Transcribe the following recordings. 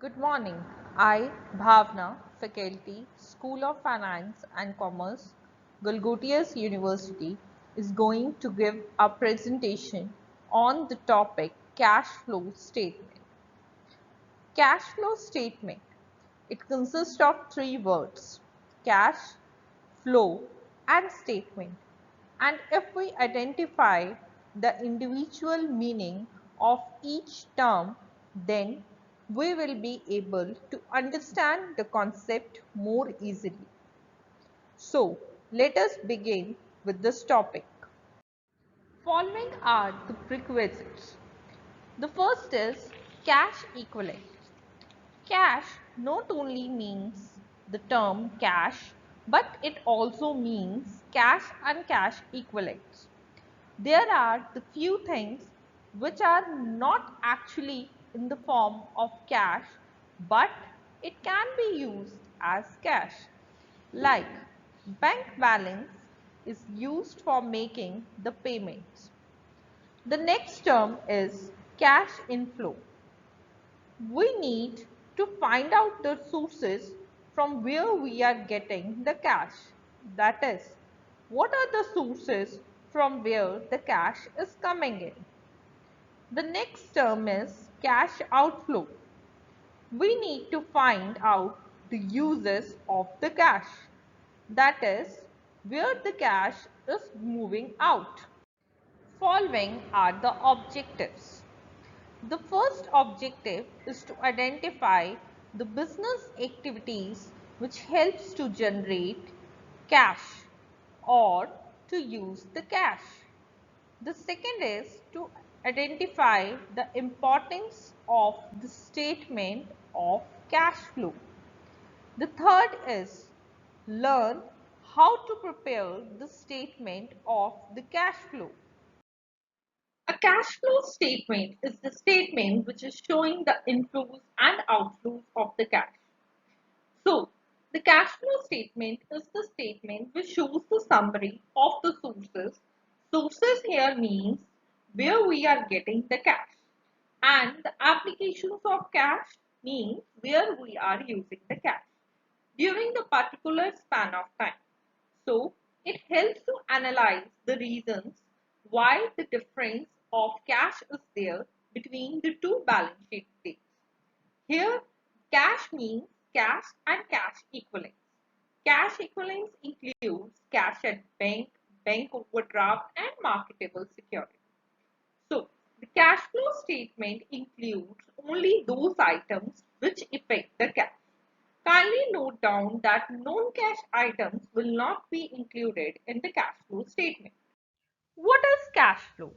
Good morning. I, Bhavna, Faculty, School of Finance and Commerce, Golgotias University, is going to give a presentation on the topic cash flow statement. Cash flow statement. It consists of three words: cash, flow, and statement. And if we identify the individual meaning of each term, then we will be able to understand the concept more easily. So, let us begin with this topic. Following are the prerequisites. The first is cash equivalent. Cash not only means the term cash, but it also means cash and cash equivalents. There are the few things which are not actually in the form of cash, but it can be used as cash. Like bank balance is used for making the payments. The next term is cash inflow. We need to find out the sources from where we are getting the cash. That is, what are the sources from where the cash is coming in. The next term is cash outflow. We need to find out the uses of the cash. That is, where the cash is moving out. Following are the objectives. The first objective is to identify the business activities which helps to generate cash or to use the cash. The second is to identify the importance of the statement of cash flow. The third is learn how to prepare the statement of the cash flow. A cash flow statement is the statement which is showing the inflows and outflows of the cash. So, the cash flow statement is the statement which shows the summary of the sources. Sources here means where we are getting the cash. And the applications of cash means where we are using the cash during the particular span of time. So, it helps to analyze the reasons why the difference of cash is there between the two balance sheet dates. Here, cash means cash and cash equivalents. Cash equivalents includes cash at bank, bank overdraft, and marketable security. So, the cash flow statement includes only those items which affect the cash. Kindly note down that non-cash items will not be included in the cash flow statement. What is cash flow?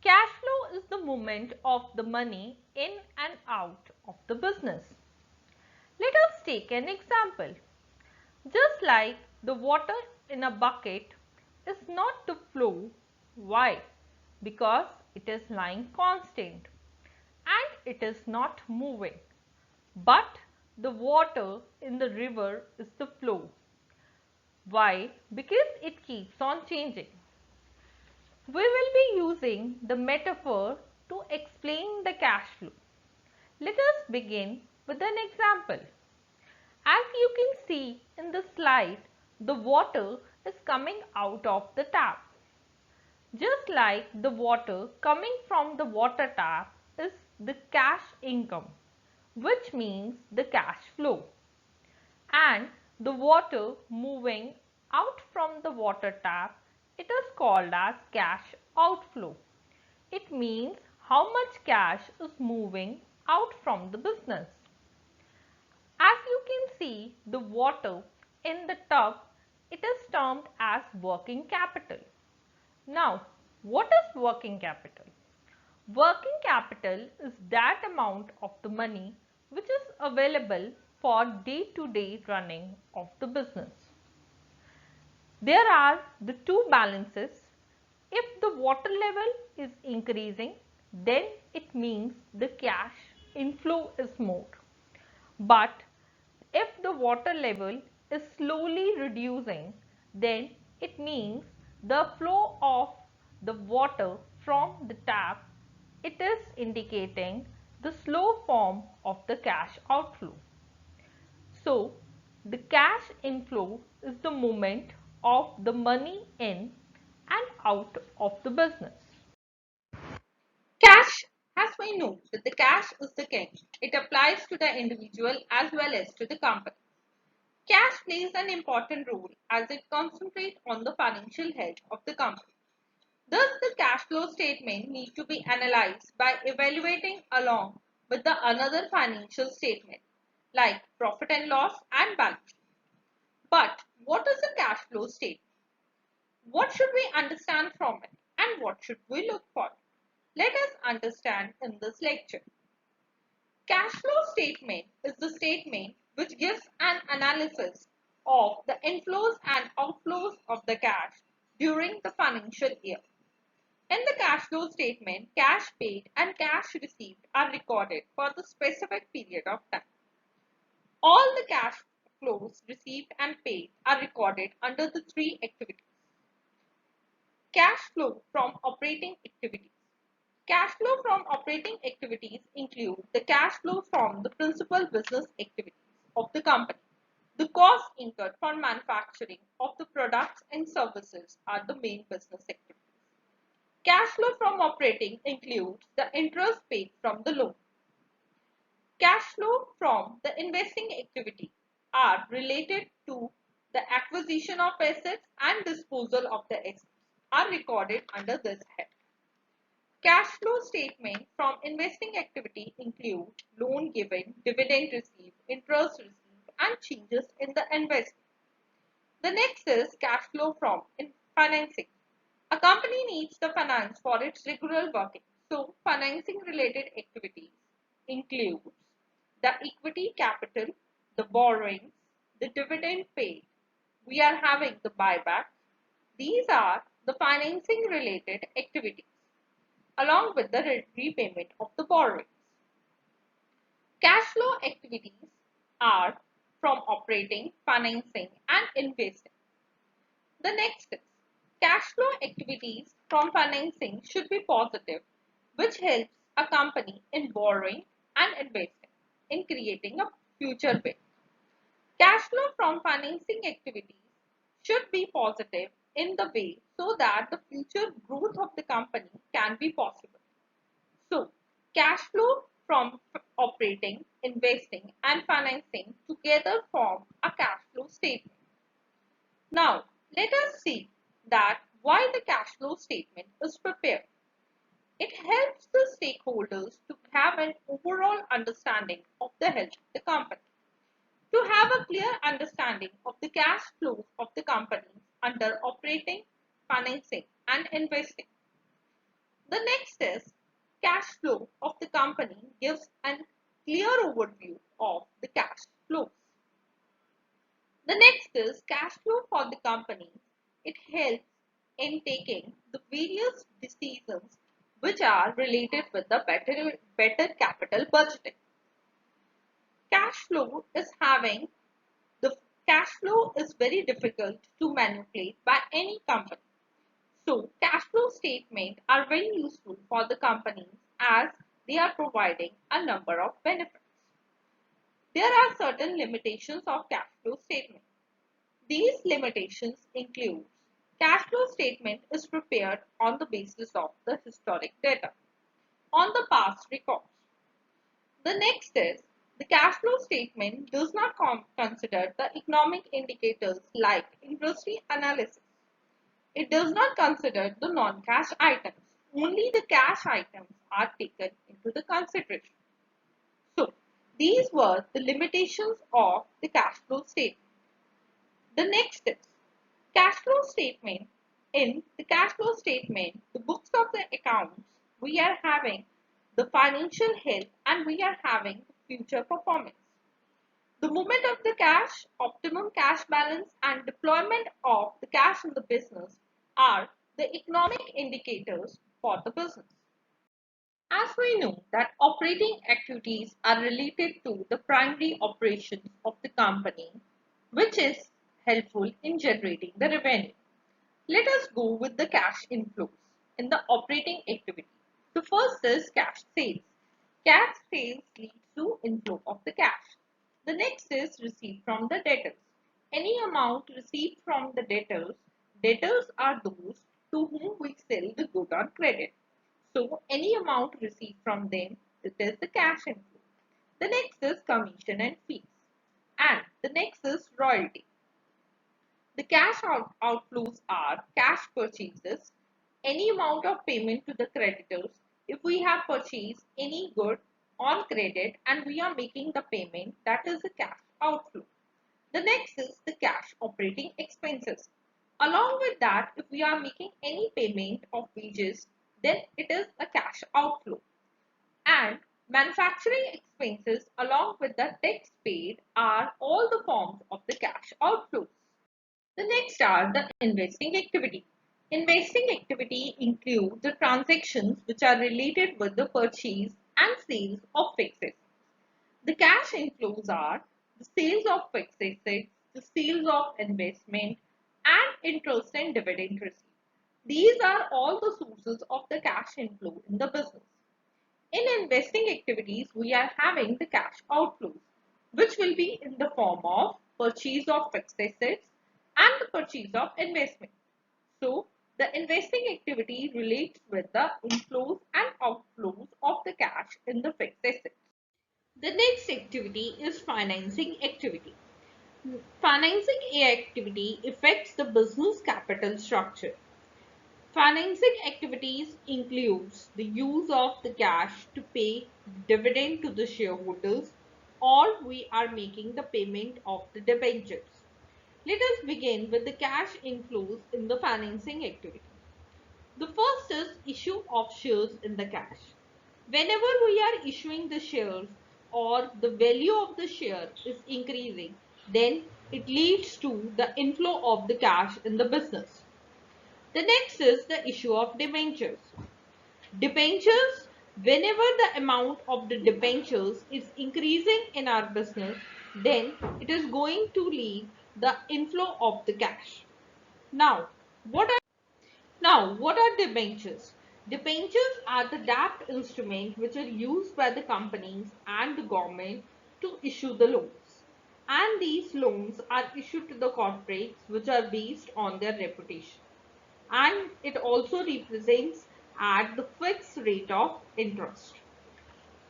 Cash flow is the movement of the money in and out of the business. Let us take an example. Just like the water in a bucket is not to flow. Why? Because it is lying constant and it is not moving. But the water in the river is the flow. Why? Because it keeps on changing. We will be using the metaphor to explain the cash flow. Let us begin with an example. As you can see in the slide, the water is coming out of the tap. Just like the water coming from the water tap is the cash income, which means the cash flow. And the water moving out from the water tap, it is called as cash outflow. It means how much cash is moving out from the business. As you can see the water in the tub, it is termed as working capital. Now, what is working capital? Working capital is that amount of the money which is available for day-to-day running of the business. There are the two balances. If the water level is increasing, then it means the cash inflow is more. But if the water level is slowly reducing, then it means the flow of the water from the tap, it is indicating the slow form of the cash outflow. So, the cash inflow is the movement of the money in and out of the business. Cash, as we know that the cash is the king, it applies to the individual as well as to the company. Cash plays an important role as it concentrates on the financial health of the company. Thus, the cash flow statement need to be analyzed by evaluating along with the another financial statement like profit and loss and balance sheet. But what is a cash flow statement? What should we understand from it and what should we look for? Let us understand in this lecture. Cash flow statement is the statement which gives an analysis of the inflows and outflows of the cash during the financial year. In the cash flow statement, cash paid and cash received are recorded for the specific period of time. All the cash flows received and paid are recorded under the three activities. Cash flow from operating activities. Cash flow from operating activities include the cash flow from the principal business activities of the company. The costs incurred for manufacturing of the products and services are the main business activities. Cash flow from operating includes the interest paid from the loan. Cash flow from the investing activity are related to the acquisition of assets and disposal of the assets are recorded under this head. Cash flow statement from investing activity include loan given, dividend received, interest received, and changes in the investment. The next is cash flow from financing. A company needs the finance for its regular working. So, financing related activities include the equity capital, the borrowings, the dividend paid. We are having the buyback. These are the financing related activities along with the repayment of the borrowings. Cash flow activities are from operating, financing and investing. The next is cash flow activities from financing should be positive, which helps a company in borrowing and investing in creating a future wealth. Cash flow from financing activities should be positive in the way so that the future growth of the company can be possible. So, cash flow from operating, investing and financing together form a cash flow statement. Now, let us see that why the cash flow statement is prepared. It helps the stakeholders to have an overall understanding of the health of the company. To have a clear understanding of the cash flows of the company under operating, financing and investing. The next is cash flow of the company gives a clear overview of the cash flows. The next is cash flow for the company. It helps in taking the various decisions which are related with the better capital budgeting. Cash flow is having the cash flow is very difficult to manipulate by any company. So cash flow statements are very useful for the companies as they are providing a number of benefits. There are certain limitations of cash flow statement. These limitations include cash flow statement is prepared on the basis of the historic data, on the past records. The next is the cash flow statement does not consider the economic indicators like industry analysis. It does not consider the non-cash items. Only the cash items are taken into the consideration. So, these were the limitations of the cash flow statement. The next is cash flow statement. In the cash flow statement, the books of the accounts, we are having the financial health and we are having the future performance. The movement of the cash, optimum cash balance and deployment of the cash in the business are the economic indicators for the business. As we know that operating activities are related to the primary operations of the company, which is helpful in generating the revenue. Let us go with the cash inflows in the operating activity. The first is cash sales. Cash sales leads to inflow of the cash. The next is receipt from the debtors. Any amount received from the debtors are those to whom we sell the good on credit. So any amount received from them, that is the cash inflow. The next is commission and fees. And the next is royalty. The outflows are cash purchases, any amount of payment to the creditors. If we have purchased any good on credit and we are making the payment, that is a cash outflow. The next is the cash operating expenses. Along with that, if we are making any payment of wages, then it is a cash outflow. And manufacturing expenses along with the tax paid are all the forms of the cash outflows. The next are the investing activity. Investing activity include the transactions which are related with the purchase and sales of fixed assets. The cash inflows are the sales of fixed assets, the sales of investment, and interest and dividend received. These are all the sources of the cash inflow in the business. In investing activities, we are having the cash outflows, which will be in the form of purchase of fixed assets and the purchase of investment. So, the investing activity relates with the inflows and outflows of the cash in the fixed assets. The next activity is financing activity. Financing activity affects the business capital structure. Financing activities includes the use of the cash to pay dividend to the shareholders, or we are making the payment of the debentures. Let us begin with the cash inflows in the financing activity. The first is issue of shares in the cash. Whenever we are issuing the shares or the value of the share is increasing, then it leads to the inflow of the cash in the business. The next is the issue of debentures. Debentures, whenever the amount of the debentures is increasing in our business, then it is going to lead the inflow of the cash. Now, what are debentures? Debentures are the debt instruments which are used by the companies and the government to issue the loans. And these loans are issued to the corporates which are based on their reputation. And it also represents at the fixed rate of interest.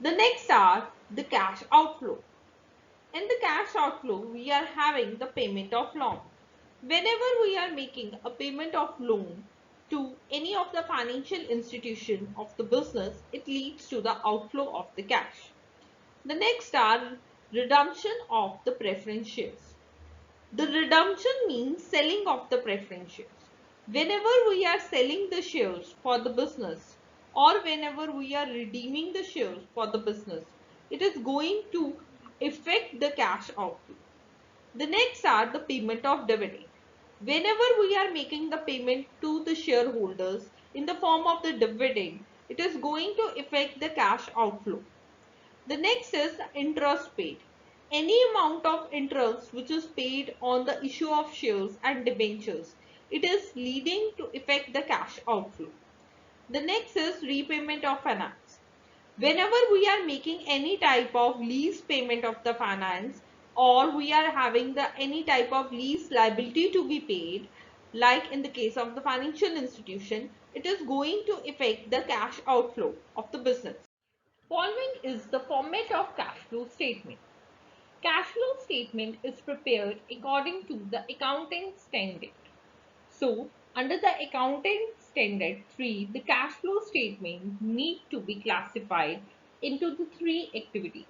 The next are the cash outflow. In the cash outflow, we are having the payment of loan. Whenever we are making a payment of loan to any of the financial institution of the business, it leads to the outflow of the cash. The next are redemption of the preference shares. The redemption means selling of the preference shares. Whenever we are selling the shares for the business or whenever we are redeeming the shares for the business, it is going to affect the cash outflow. The next are the payment of dividend. Whenever we are making the payment to the shareholders in the form of the dividend, it is going to affect the cash outflow. The next is the interest paid. Any amount of interest which is paid on the issue of shares and debentures, it is leading to affect the cash outflow. The next is repayment of finance. Whenever we are making any type of lease payment of the finance or we are having the any type of lease liability to be paid, like in the case of the financial institution, it is going to affect the cash outflow of the business. Following is the format of cash flow statement. Cash flow statement is prepared according to the accounting standard. So, under the accounting standard 3, the cash flow statement need to be classified into the three activities.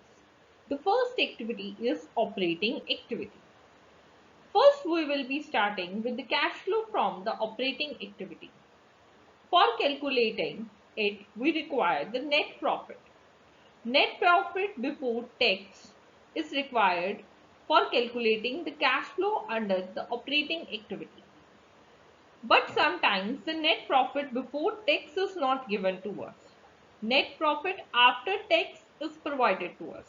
The first activity is operating activity. First, we will be starting with the cash flow from the operating activity. For calculating it, we require the net profit. Net profit before tax is required for calculating the cash flow under the operating activity. But sometimes the net profit before tax is not given to us. Net profit after tax is provided to us.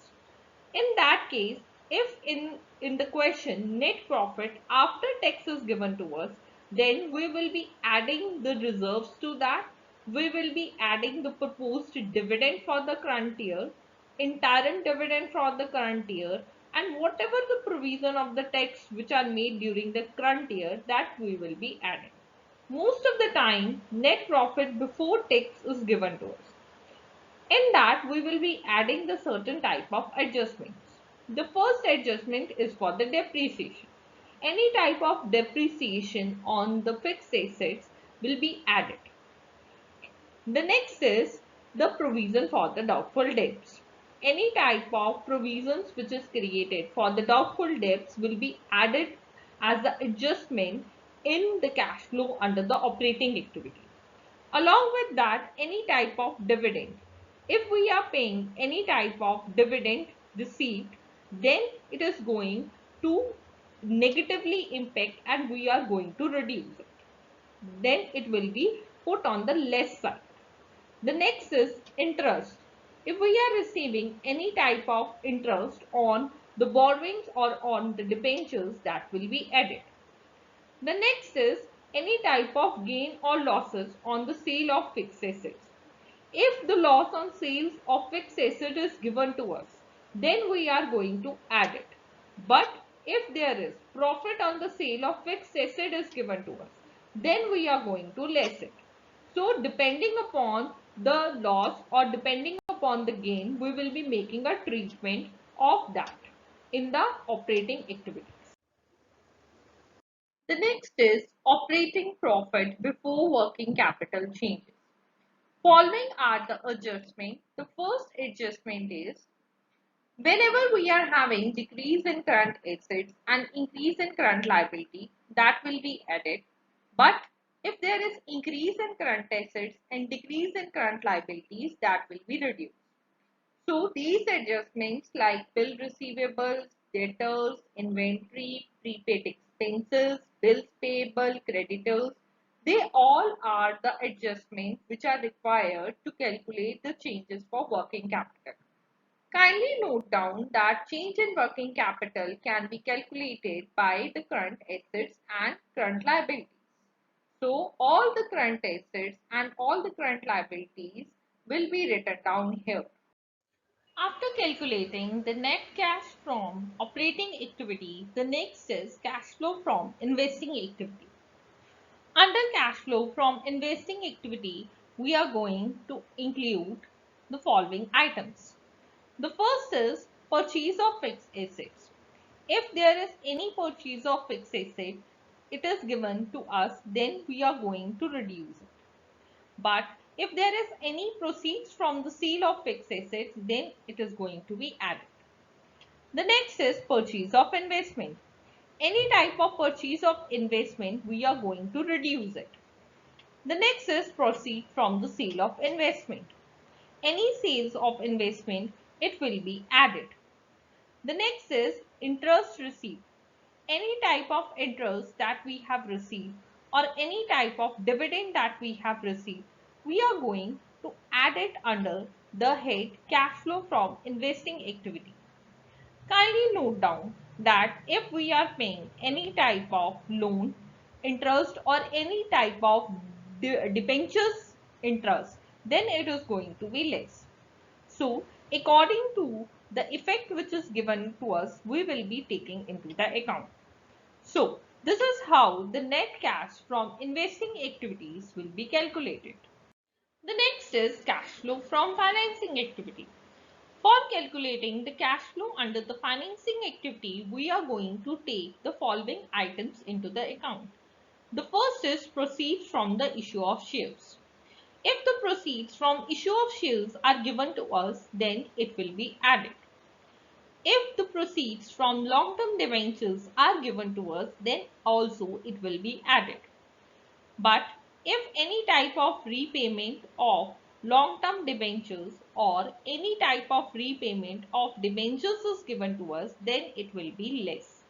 In that case, if in the question net profit after tax is given to us, then we will be adding the reserves to that. We will be adding the proposed dividend for the current year interim dividend for the current year, and whatever the provision of the tax which are made during the current year, that we will be adding. Most of the time, net profit before tax is given to us. In that, we will be adding the certain type of adjustments. The first adjustment is for the depreciation. Any type of depreciation on the fixed assets will be added. The next is the provision for the doubtful debts. Any type of provisions which is created for the doubtful debts will be added as the adjustment in the cash flow under the operating activity. Along with that, any type of dividend. If we are paying any type of dividend receipt, then it is going to negatively impact and we are going to reduce it. Then it will be put on the less side. The next is interest. If we are receiving any type of interest on the borrowings or on the debentures, that will be added. The next is any type of gain or losses on the sale of fixed assets. If the loss on sales of fixed asset is given to us, then we are going to add it. But if there is profit on the sale of fixed asset is given to us, then we are going to less it. So depending upon the loss or depending upon the gain, we will be making a treatment of that in the operating activities. The next is operating profit before working capital changes. Following are the adjustment. The first adjustment is whenever we are having decrease in current assets and increase in current liability, that will be added. But if there is increase in current assets and decrease in current liabilities, that will be reduced. So these adjustments like bill receivables, debtors, inventory, prepaid expenses, bills payable, creditors, they all are the adjustments which are required to calculate the changes for working capital. Kindly note down that change in working capital can be calculated by the current assets and current liabilities. So all the current assets and all the current liabilities will be written down here. After calculating the net cash from operating activity, the next is cash flow from investing activity. Under cash flow from investing activity, we are going to include the following items. The first is purchase of fixed assets. If there is any purchase of fixed asset, it is given to us, then we are going to reduce it. But if there is any proceeds from the sale of fixed assets, then it is going to be added. The next is purchase of investment. Any type of purchase of investment, we are going to reduce it. The next is proceed from the sale of investment. Any sales of investment, it will be added. The next is interest received. Any type of interest that we have received or any type of dividend that we have received, we are going to add it under the head cash flow from investing activity. Kindly note down that if we are paying any type of loan interest or any type of debentures interest, then it is going to be less. So according to the effect which is given to us, we will be taking into the account. So this is how the net cash from investing activities will be calculated. The next is cash flow from financing activity. For calculating the cash flow under the financing activity, we are going to take the following items into the account. The first is proceeds from the issue of shares. If the proceeds from issue of shares are given to us, then it will be added. If the proceeds from long-term debentures are given to us, then also it will be added. But if any type of repayment of long-term debentures or any type of repayment of debentures is given to us, then it will be less.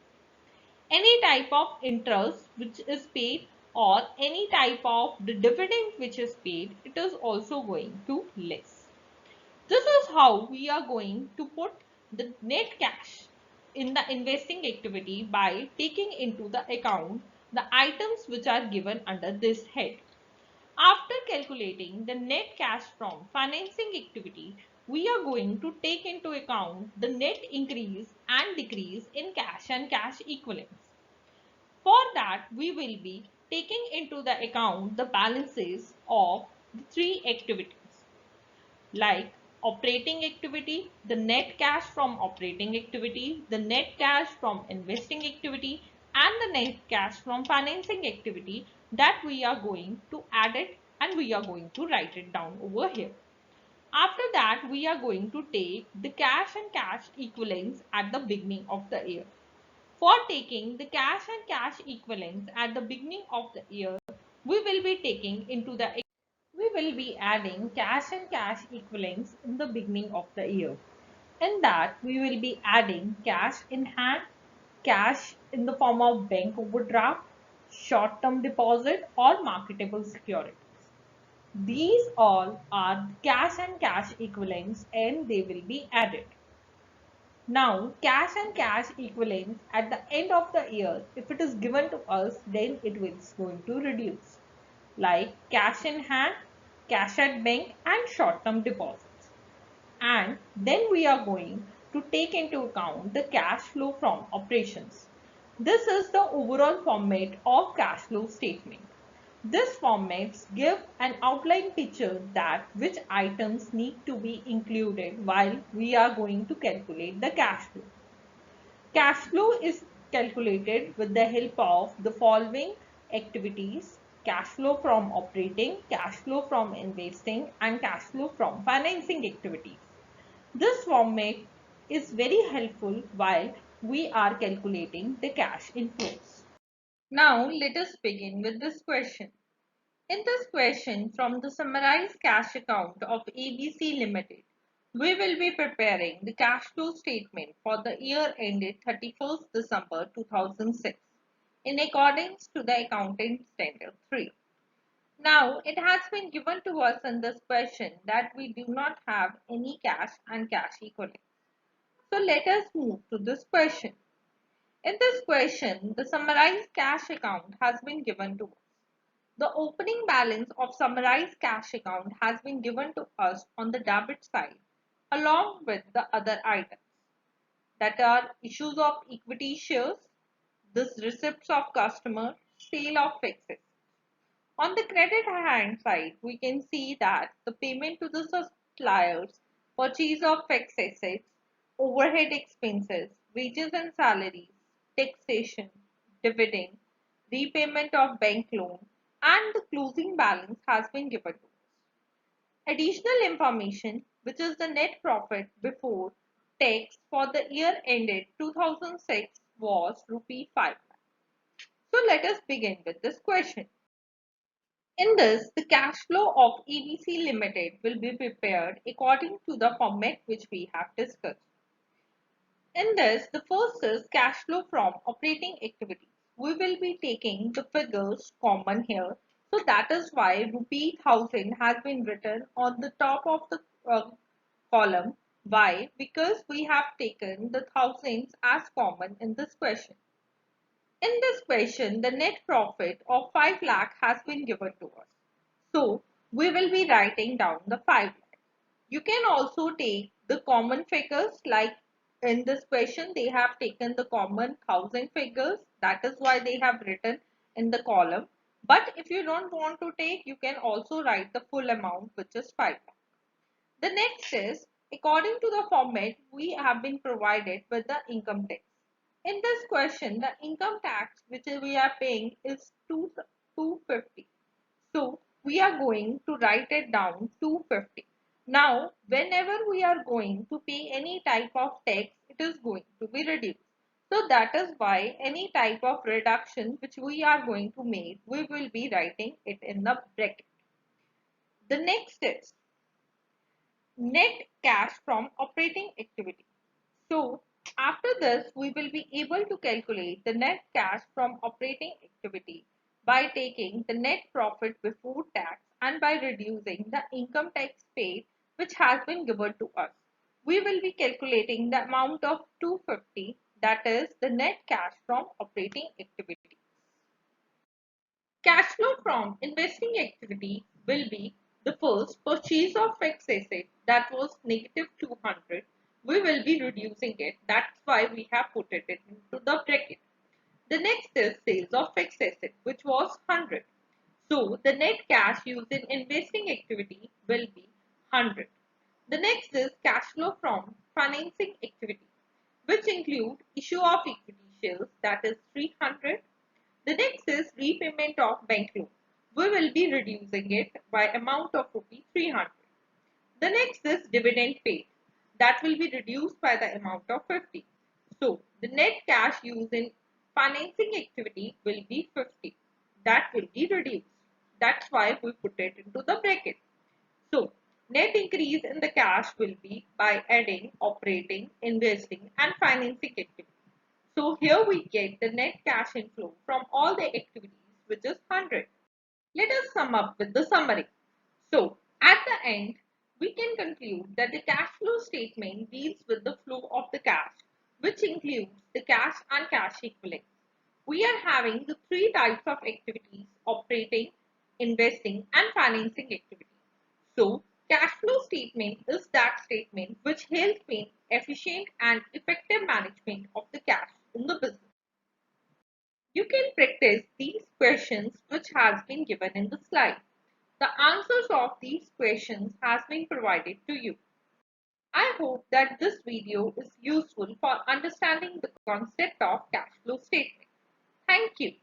Any type of interest which is paid or any type of the dividend which is paid, it is also going to less. This is how we are going to put the net cash in the investing activity by taking into the account the items which are given under this head. After calculating the net cash from financing activity, we are going to take into account the net increase and decrease in cash and cash equivalents. For that, we will be taking into the account the balances of the three activities like operating activity, the net cash from operating activity, the net cash from investing activity, and the net cash from financing activity that we are going to add it and we are going to write it down over here. After that, we are going to take the cash and cash equivalents at the beginning of the year. For taking the cash and cash equivalents at the beginning of the year, we will be taking into the we will be adding cash and cash equivalents in the beginning of the year. In that, we will be adding cash in hand, cash in the form of bank overdraft, short-term deposit or marketable securities. These all are cash and cash equivalents and they will be added. Now, cash and cash equivalents at the end of the year, if it is given to us, then it is going to reduce. Like cash in hand, cash at bank and short-term deposits. And then we are going to take into account the cash flow from operations. This is the overall format of cash flow statement. This formats give an outline picture that which items need to be included while we are going to calculate the cash flow. Cash flow is calculated with the help of the following activities: cash flow from operating, cash flow from investing, and cash flow from financing activities. This format is very helpful while we are calculating the cash inflows. Now let us begin with this question. In this question from the summarized cash account of ABC Limited, we will be preparing the cash flow statement for the year ended 31st December 2006 in accordance to the Accounting Standard 3. Now, it has been given to us in this question that we do not have any cash and cash equivalents. So, let us move to this question. In this question, the summarized cash account has been given to us. The opening balance of summarized cash account has been given to us on the debit side along with the other items that are issues of equity shares, this receipts of customer, sale of fixed assets. On the credit hand side, we can see that the payment to the suppliers, purchase of fixed assets, overhead expenses, wages and salaries, taxation, dividend, repayment of bank loan, and the closing balance has been given to us. Additional information, which is the net profit before tax for the year ended 2006 was rupee 5 lakh. So let us begin with this question. In this, the cash flow of ABC Limited will be prepared according to the format which we have discussed. In this, the first is cash flow from operating activities. We will be taking the figures common here. So that is why rupee 1000 has been written on the top of the column. Why? Because we have taken the thousands as common in this question. In this question, the net profit of 5 lakh has been given to us. So, we will be writing down the 5 lakh. You can also take the common figures like in this question they have taken the common 1000 figures. That is why they have written in the column. But if you don't want to take, you can also write the full amount which is 5 lakh. The next is according to the format we have been provided with the income tax. In this question, the income tax which we are paying is 250. So we are going to write it down 250. Now, whenever we are going to pay any type of tax, it is going to be reduced. So that is why any type of reduction which we are going to make, we will be writing it in the bracket. The next is net cash from operating activity. So after this, we will be able to calculate the net cash from operating activity by taking the net profit before tax and by reducing the income tax paid which has been given to us. We will be calculating the amount of 250, that is the net cash from operating activity. Cash flow from investing activity will be The first, purchase of fixed asset, that was negative 200. We will be reducing it. That's why we have put it into the bracket. The next is sales of fixed asset, which was 100. So the net cash used in investing activity will be 100. The next is cash flow from financing activity, which include issue of equity shares, that is 300. The next is repayment of bank loan. We will be reducing it by amount of rupees 300. The next is dividend paid. That will be reduced by the amount of 50. So the net cash used in financing activity will be 50. That will be reduced. That's why we put it into the bracket. So net increase in the cash will be by adding operating, investing and financing activity. So here we get the net cash inflow from all the activities, which is 100. Let us sum up with the summary. So, at the end, we can conclude that the cash flow statement deals with the flow of the cash, which includes the cash and cash equivalents. We are having the three types of activities: operating, investing, and financing activities. So, cash flow statement is that statement which helps in efficient and effective management of the cash in the business. You can practice these questions which has been given in the slide. The answers of these questions has been provided to you. I hope that this video is useful for understanding the concept of cash flow statement. Thank you.